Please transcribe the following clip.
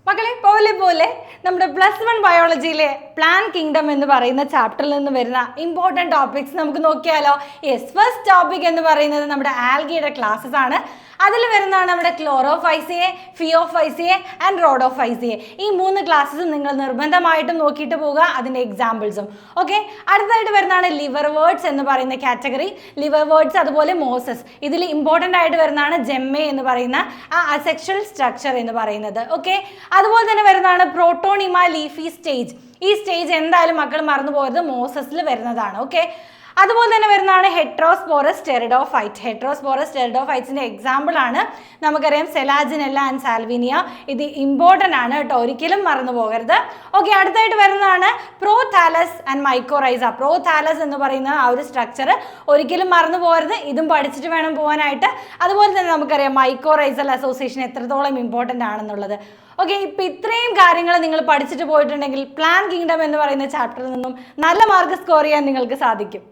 മക്കളെ പോലെ പോലെ നമ്മുടെ +1 ബയോളജിയിലെ പ്ലാൻ കിങ്ഡം എന്ന് പറയുന്ന ചാപ്റ്ററിൽ നിന്ന് വരുന്ന ഇമ്പോർട്ടൻറ്റ് ടോപ്പിക്സ് നമുക്ക് നോക്കിയാലോ. യെസ്, ഫസ്റ്റ് ടോപ്പിക് എന്ന് പറയുന്നത് നമ്മുടെ ആൽഗിയുടെ ക്ലാസ്സസ് ആണ്. അതിൽ വരുന്നതാണ് നമ്മുടെ ക്ലോറോഫൈസിയെ, ഫിയോഫൈസിയെ ആൻഡ് റോഡോഫൈസിയെ. ഈ 3 ക്ലാസ്സസും നിങ്ങൾ നിർബന്ധമായിട്ടും നോക്കിയിട്ട് പോവുക, അതിൻ്റെ എക്സാമ്പിൾസും. ഓക്കെ, അടുത്തായിട്ട് വരുന്നതാണ് ലിവർ വേർഡ്സ് എന്ന് പറയുന്ന കാറ്റഗറി. ലിവർ വേർഡ്സ് അതുപോലെ മോസസ്. ഇതിൽ ഇമ്പോർട്ടൻ്റ് ആയിട്ട് വരുന്നതാണ് ജെമ്മെ എന്ന് പറയുന്ന ആ അസെക്ഷൽ സ്ട്രക്ചർ എന്ന് പറയുന്നത്. ഓക്കെ, അതുപോലെ തന്നെ വരുന്നതാണ് പ്രോട്ടോണിമ ലീഫി സ്റ്റേജ്. ഈ സ്റ്റേജ് എന്തായാലും മക്കൾ മറന്നു പോയത് മോസസിൽ വരുന്നതാണ്. ഓക്കെ, അതുപോലെ തന്നെ വരുന്നതാണ് ഹെട്രോസ്പോറസ് ടെറിഡോഫൈറ്റ്. ഹെട്രോസ്പോറസ് ടെറിഡോഫൈറ്റ്സിന്റെ എക്സാമ്പിൾ ആണ് നമുക്കറിയാം സെലാജിനെല്ല ആൻഡ് സാൽവിനിയ. ഇത് ഇമ്പോർട്ടൻ്റ് ആണ് കേട്ടോ, ഒരിക്കലും മറന്നു പോകരുത്. ഓക്കെ, അടുത്തായിട്ട് വരുന്നതാണ് പ്രോതാലസ് ആൻഡ് മൈക്കോറൈസ. പ്രോതാലസ് എന്ന് പറയുന്ന ആ ഒരു സ്ട്രക്ചർ ഒരിക്കലും മറന്നു പോകരുത്, ഇതും പഠിച്ചിട്ട് വേണം പോകാനായിട്ട്. അതുപോലെ തന്നെ നമുക്കറിയാം മൈക്കോറൈസൽ അസോസിയേഷൻ എത്രത്തോളം ഇമ്പോർട്ടൻ്റ് ആണെന്നുള്ളത്. ഓക്കെ, ഇപ്പം ഇത്രയും കാര്യങ്ങൾ നിങ്ങൾ പഠിച്ചിട്ട് പോയിട്ടുണ്ടെങ്കിൽ പ്ലാൻ കിങ്ഡം എന്ന് പറയുന്ന ചാപ്റ്ററിൽ നിന്നും നല്ല മാർക്ക് സ്കോർ ചെയ്യാൻ നിങ്ങൾക്ക് സാധിക്കും.